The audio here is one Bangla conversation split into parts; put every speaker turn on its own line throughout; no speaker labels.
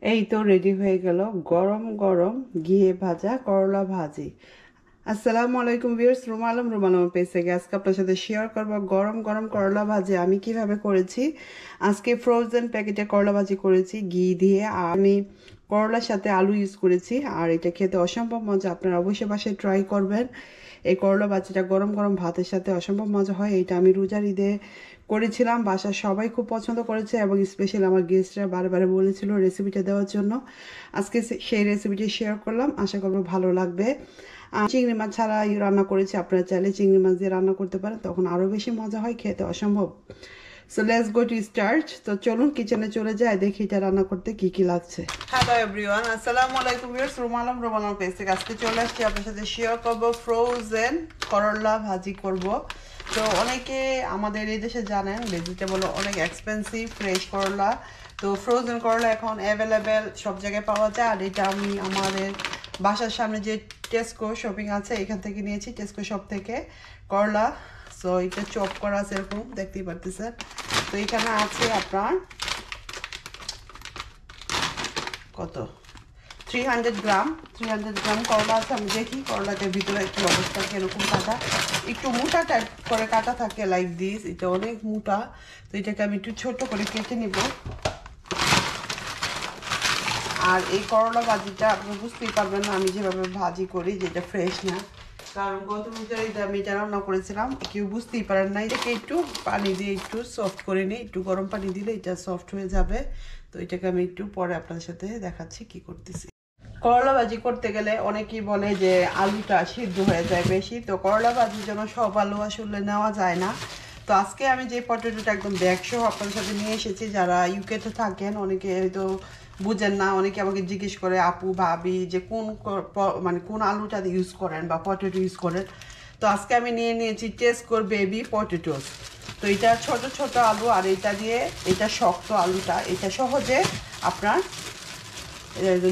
এই তো রেডি হয়ে গেল গরম গরম ঘিয়ে ভাজা করলা ভাজি। আসসালামু আলাইকুম ভিউয়ার্স, রুমালম পেজ থেকে আজকে আপনার সাথে শেয়ার করব গরম গরম করলা ভাজি আমি কিভাবে করেছি। আজকে ফ্রোজেন প্যাকেটে করলা ভাজি করেছি ঘি দিয়ে, আর আমি করলার সাথে আলু ইউজ করেছি, আর এটা খেতে অসম্ভব মজা। আপনারা অবশ্যই বাসায় ট্রাই করবেন। এই করলা ভাজিটা গরম গরম ভাতের সাথে অসম্ভব মজা হয়। এটা আমি রোজার ঈদে করেছিলাম, বাসার সবাই খুব পছন্দ করেছে এবং স্পেশালি আমার গেস্টরা বারে বলেছিল রেসিপিটা দেওয়ার জন্য। আজকে সেই রেসিপিটি শেয়ার করলাম, আশা করবো ভালো লাগবে। চিংড়ি মাছ ছাড়া রান্না করেছি, আপনারা চাইলে চিংড়ি মাছ দিয়ে রান্না করতে পারেন, তখন আরও বেশি মজা হয়, খেতে অসম্ভব। So let's go to start. তো চলুন কিচেনে চলে যাই, দেখি এটা রান্না করতে কি কি লাগছে। হ্যালো এভরিওয়ান, আসসালামু আলাইকুম ভিউয়ার্স, রুমালম পেজ থেকে আজকে চলে আসছি আপনার সাথে শেয়ার করব ফ্রোজেন করলা ভাজি করব। তো অনেকে আমাদের এই দেশে জানেন ভেজিটেবল অনেক এক্সপেন্সিভ, ফ্রেশ করলা। তো ফ্রোজেন করলা এখন অ্যাভেলেবেল সব জায়গায় পাওয়া যায়, আর এটা আমি আমাদের বাসার সামনে যে টেস্কো শপিং আছে এখান থেকে নিয়েছি, টেস্কো শপ থেকে করলা। সো এটা চপ করা আছে, এরকম দেখতেই পারতেছেন। তো এখানে আছে আপনার কত 300 গ্রাম করলা আছে। আমি দেখি করলাটার ভিতরে একটু অবস্থা এরকম কাটা, একটু মোটা টাইপ করে কাটা থাকে লাইক দিস, এটা অনেক মোটা। তো এটাকে আমি একটু ছোট করে কেটে নিব। আর এই করলা ভাজিটা আপনি বুঝতেই পারবেন না আমি যেভাবে ভাজি করি যেটা ফ্রেশ না, কারণ গত রোজার ঈদে আমি এটা রান্না করেছিলাম, কেউ বুঝতেই পারেন না। এটাকে একটু পানি দিয়ে একটু সফট করে নিই, একটু গরম পানি দিলে এটা সফট হয়ে যাবে। তো এটাকে আমি একটু পরে আপনাদের সাথে দেখাচ্ছি কি করতেছি। করলা ভাজি করতে গেলে অনেকেই বলে যে আলুটা সিদ্ধ হয়ে যায় বেশি, তো করলা ভাজির জন্য সব আলু আসলে নেওয়া যায় না। তো আজকে আমি যে পটেটোটা একদম ব্যাগসহ আপনাদের সাথে নিয়ে এসেছি, যারা ইউকেতে থাকেন অনেকে হয়তো বুঝেন না, অনেকে আমাকে জিজ্ঞেস করে আপু ভাবি যে মানে কোন আলুটা ইউজ করেন বা পটেটো ইউজ করেন। তো আজকে আমি নিয়েছি টেস্কোর বেবি পটেটোস। তো এটা ছোট ছোট আলু, আর এটা দিয়ে এটা শক্ত আলুটা, এটা সহজে আপনার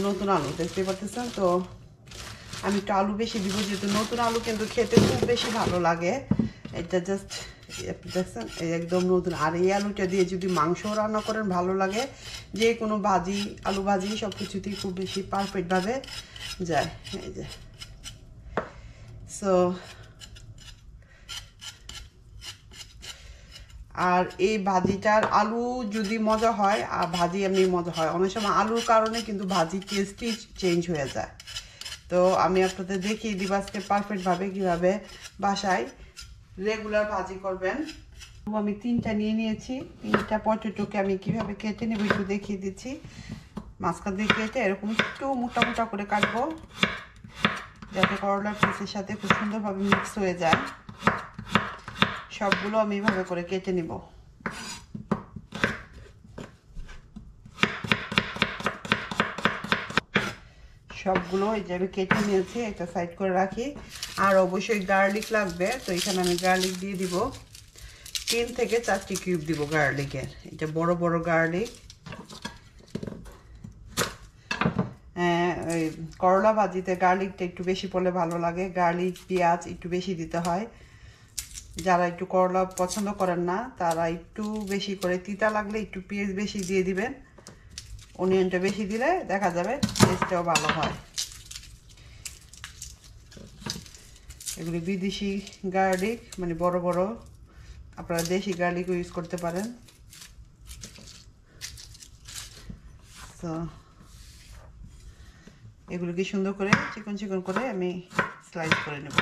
নতুন আলু দেখতে পাচ্ছেন। তো আমি একটু আলু বেশি দিব, যেহেতু নতুন আলু কিন্তু খেতে খুব বেশি ভালো লাগে। এটা জাস্ট দেখছেন একদম নতুন। আর এই আলুটা দিয়ে যদি মাংস রান্না করেন ভালো লাগে, যে কোনো ভাজি আলু ভাজি সব কিছুতেই খুব বেশি পারফেক্টভাবে যায়। এই যে সো আর এই ভাজিটার আলু যদি মজা হয় আর ভাজি এমনি মজা হয়, অনেক সময় আলুর কারণে কিন্তু ভাজির টেস্টই চেঞ্জ হয়ে যায়। তো আমি আপনাদের দেখিয়ে দিব আজকে পারফেক্টভাবে কীভাবে বাসায় রেগুলার ভাজি করবেন। আমি 3টা নিয়ে নিয়েছি, 3টা পটেটোকে আমি কীভাবে কেটে নেব একটু দেখিয়ে দিচ্ছি। মাঝখান দিয়ে কেটে এরকম একটু মোটা মোটা করে কাটবো, যাতে করলার পিসের সাথে খুব সুন্দরভাবে মিক্স হয়ে যায়। সবগুলো আমি এইভাবে করে কেটে নিব। সবগুলো এই যে আমি কেটে নিয়েছি, একটা সাইড করে রাখি। আর অবশ্যই গার্লিক লাগবে, তো এখানে আমি গার্লিক দিয়ে দিব 3 থেকে 4টি কিউব দিব গার্লিকের। এটা বড় বড় গার্লিক। করলা ভাজিতে গার্লিকটা একটু বেশি পড়লে ভালো লাগে, গার্লিক পেঁয়াজ একটু বেশি দিতে হয়। যারা একটু করলা পছন্দ করেন না তারা একটু বেশি করে, তিতা লাগলে একটু পেঁয়াজ বেশি দিয়ে দিবেন, অনিয়নটা বেশি দিলে দেখা যাবে টেস্টটাও ভালো হয়। এগুলি বিদেশি গার্লিক, মানে বড় বড়, আপনারা দেশি গার্লিকও ইউজ করতে পারেন। তো এগুলোকে সুন্দর করে চিকন চিকন করে আমি স্লাইস করে নেব।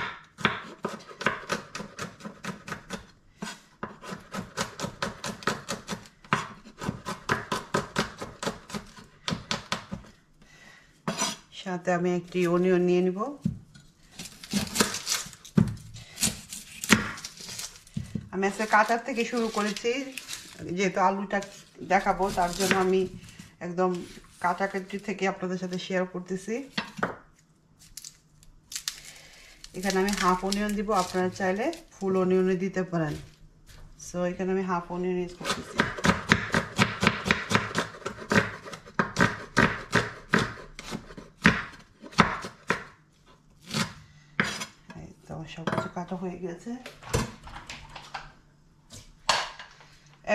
সাথে আমি একটি অনিয়ন নিয়ে নিব। আমি আজকে কাটার থেকে শুরু করেছি, যেহেতু আলুটা দেখাবো তার জন্য আমি একদম কাটাকাটি থেকে আপনাদের সাথে শেয়ার করতেছি। এখানে আমি হাফ অনিয়ন দিব, আপনারা চাইলে ফুল অনিয়নে দিতে পারেন। সো এখানে আমি হাফ অনিয়ন ইউজ করতেছি। তো সব কিছু কাটা হয়ে গেছে।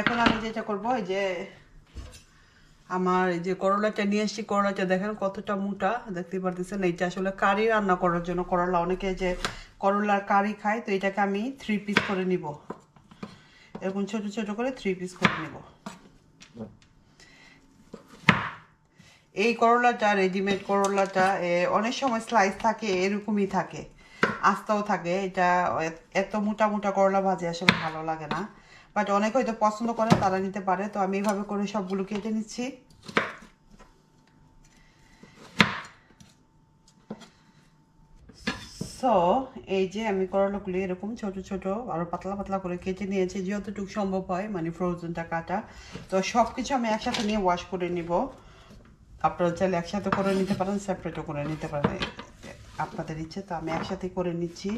এখন আমি যেটা করব, এই যে আমার এই যে করলাটা নিয়ে এসেছি, করলাটা দেখেন কতটা মোটা, দেখতে পারতেছেন। এইটা আসলে কারি রান্না করার জন্য করলা, অনেকে যে করলার কারি খায়, তো এটাকে আমি 3 পিস করে নিব, এরকম ছোট ছোট করে 3 পিস করে নিব। এই করলাটা, রেডিমেড করলাটা অনেক সময় স্লাইস থাকে, এরকমই থাকে, আস্তাও থাকে। এটা এত মোটা মোটা করলা ভাজি আসলে ভালো লাগে না, বাট অনেকে হয়তো পছন্দ করে, তারা নিতে পারে। তো আমি এইভাবে করে সবগুলো কেটে নিচ্ছি। সো এই যে আমি করলাগুলি এরকম ছোট ছোট আরো পাতলা পাতলা করে কেটে নিয়েছি, যতটুকু সম্ভব হয়, মানে ফ্রোজেনটা কাটা। তো সব কিছু আমি একসাথে নিয়ে ওয়াশ করে নিব। আপনারা চাইলে একসাথে করে নিতে পারেন, সেপারেটও করে নিতে পারেন, আপনাদের ইচ্ছে। তো আমি একসাথে করে নিচ্ছি।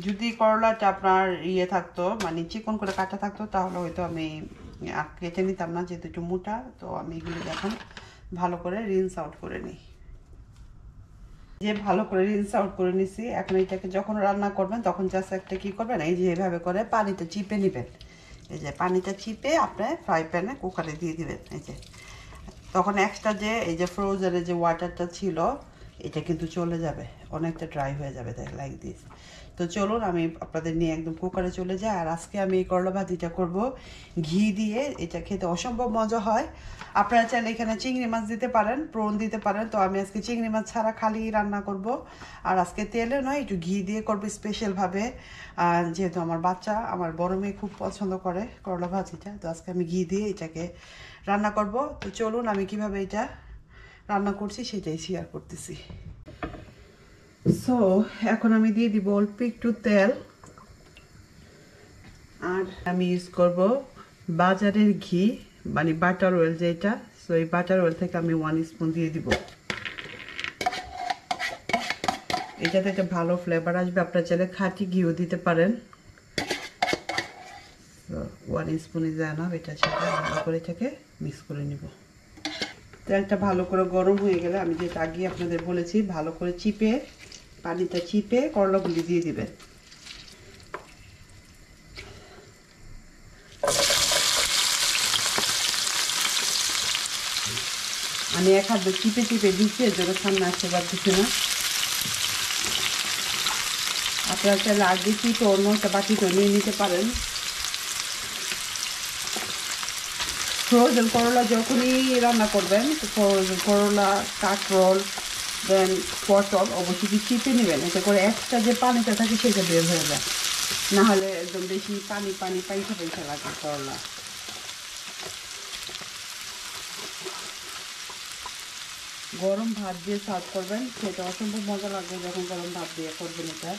যদি করলাটা আপনার ইয়ে থাকতো, মানে চিকন করে কাটা থাকতো, তাহলে হয়তো আমি কেটে নিতাম না, যেহেতু একটু মোটা। তো আমি এগুলো এখন ভালো করে রিন্স আউট করে নিই। যে ভালো করে রিন্স আউট করে নিছি, এখন এটাকে যখন রান্না করবেন তখন জাস্ট একটা কী করবেন, এই যে এভাবে করে পানিটা চিপে নেবেন। এই যে পানিটা চিপে আপনার ফ্রাই প্যানে কুকারে দিয়ে দিবেন। এই যে তখন এক্সট্রা যে এই যে ফ্রোজেনের যে ওয়াটারটা ছিল, এটা কিন্তু চলে যাবে, অনেকটা ড্রাই হয়ে যাবে, তাই লাইক দিস। তো চলুন আমি আপনাদের নিয়ে একদম কুকারে চলে যাই। আর আজকে আমি এই করলা ভাজিটা করব ঘি দিয়ে। এটা খেতে অসম্ভব মজা হয়। আপনারা চাইলে এখানে চিংড়ি মাছ দিতে পারেন, প্রন দিতে পারেন। তো আমি আজকে চিংড়ি মাছ ছাড়া খালি রান্না করব। আর আজকে তেলে নয়, একটু ঘি দিয়ে করবো স্পেশালভাবে। আর যেহেতু আমার বাচ্চা, আমার বড় মেয়ে খুব পছন্দ করে করলা ভাজিটা, তো আজকে আমি ঘি দিয়ে এটাকে রান্না করব। তো চলুন আমি কিভাবে এটা রান্না করছি সেটাই শেয়ার করতেছি। সো এখন আমি দিয়ে দিব অল্প একটু তেল, আর আমি ইউজ করব বাজারের ঘি, মানে বাটার অয়েল যেটা। সো এই বাটার অয়েল থেকে আমি 1 স্পুন দিয়ে দিব। এটাতে একটা ভালো ফ্লেভার আসবে। আপনারা চাইলে খাঁটি ঘিও দিতে পারেন। 1 স্পুনই যায় না, এটা সাথে ভালো করে এটাকে মিক্স করে নিব। তেলটা ভালো করে গরম হয়ে গেলে, আমি যেটা আগে আপনাদের বলেছি, ভালো করে চিপে, পানিটা চিপে করলাগুলি দিয়ে দিবেন। আমি এক হাত চিপে চিপে দিচ্ছি, এর জন্য সামনে আসতে পারতেছি না। আপনারা চাইলে আগে চিপে অন্য একটা বাটিতে নিয়ে নিতে পারেন। ফ্রোজেন করলা যখনই রান্না করবেন, ফ্রোজেন করলা, কাঁকরোল, দেন পটল অবশ্যই চিপে নেবেন, এতে করে এক্সট্রা যে পানিটা থাকে সেটা বের হয়ে যায়, নাহলে একদম বেশি পানি পানি পাইসা পাইসা লাগে করলা। গরম ভাত দিয়ে সার্ভ করবেন, সেটা অসম্ভব মজা লাগবে যখন গরম ভাত দিয়ে করবেন এটা।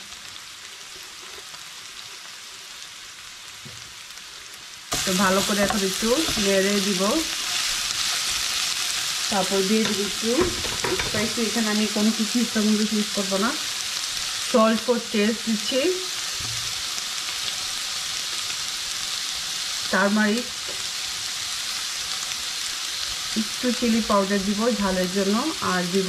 তো ভালো করে এখন একটু নেড়ে দিব, তারপর দিয়ে দিব একটু স্পাইসি। এখানে আমি কোনো কিছু ইউজ করবো না, সল্ট ফর টেস্ট দিচ্ছি, টারমারিক, একটু চিলি পাউডার দিব ঝালের জন্য, আর দিব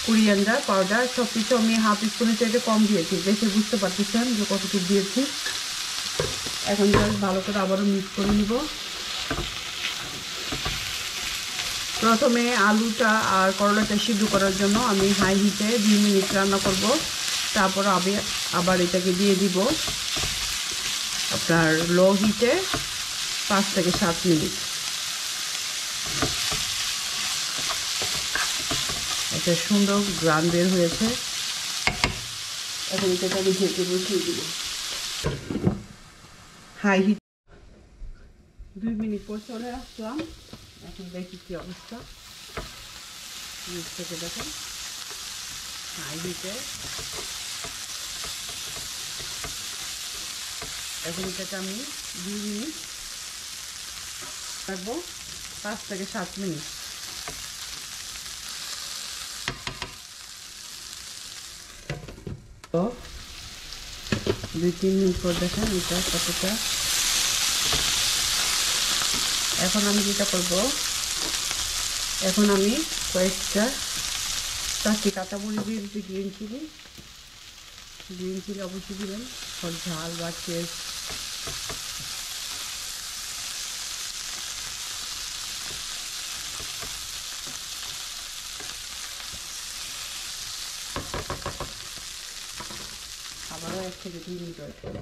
কোরিয়ান্ডার পাউডার। সব কিছু আমি হাফ স্পুনের চাইতে কম দিয়েছি, দেখে বুঝতে পারতেছেন যে কতটুকু দিয়েছি। এখন জাস্ট ভালো করে আবারও মিক্স করে নিব। প্রথমে আলুটা আর করলাটা সিদ্ধ করার জন্য আমি হাই হিটে 2 মিনিট রান্না করব। তারপর আমি আবার এটাকে দিয়ে দিব আপনার লো হিটে 5 থেকে 7 মিনিট। একটা সুন্দর গ্রান বের হয়েছে। এখন এটাকে আমি ঢেকে বসিয়ে দিব হাই হিট। 2 মিনিট পর চলে আসলাম, এখন দেখি কি অবস্থা। নিচ থেকে দেখেন হাই হিটে। এখন এটাকে আমি 2 মিনিট রাখবো, 5 থেকে 7 মিনিট। তো 2-3 মিনিট পর দেখেন এটা কতটা। এখন আমি যেটা করব, এখন আমি কয়েকটা 4টি কাঁচামরিচ দিয়ে দিচ্ছি, গ্রিন চিলি। গ্রিন চিলি অবশ্যই দিবেন, ঝাল বা টেস্ট থেকে 2 মিনিট ওয়েট করব।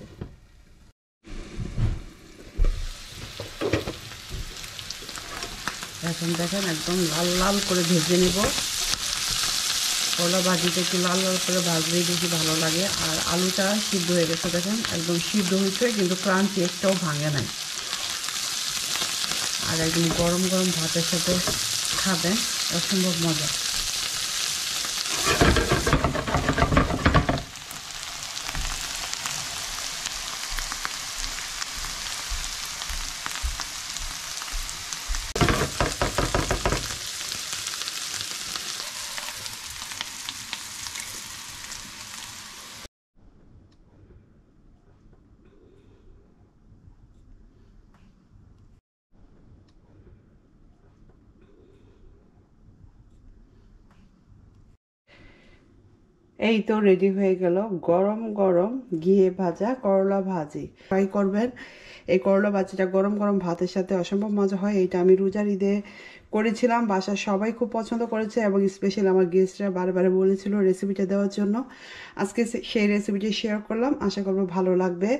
এখন দেখেন একদম লাল লাল করে ভেজে নেব। করলা ভাজিটা একটু লাল লাল করে ভাজলেই বেশি ভালো লাগে। আর আলুটা সিদ্ধ হয়ে গেছে, দেখেন একদম সিদ্ধ হয়েছে, কিন্তু ক্রাঞ্চি একটাও ভাঙে নাই। আর একদম গরম গরম ভাতের সাথে খাবেন, অসম্ভব মজা। এই তো রেডি হয়ে গেল গরম গরম ঘিয়ে ভাজা করলা ভাজি। ট্রাই করবেন। এই করলা ভাজিটা গরম গরম ভাতের সাথে অসম্ভব মজা হয়। এইটা আমি রোজার ঈদে করেছিলাম, বাসার সবাই খুব পছন্দ করেছে এবং স্পেশালি আমার গেস্টরা বারে বলেছিল রেসিপিটা দেওয়ার জন্য। আজকে সেই রেসিপিটি শেয়ার করলাম, আশা করব ভালো লাগবে।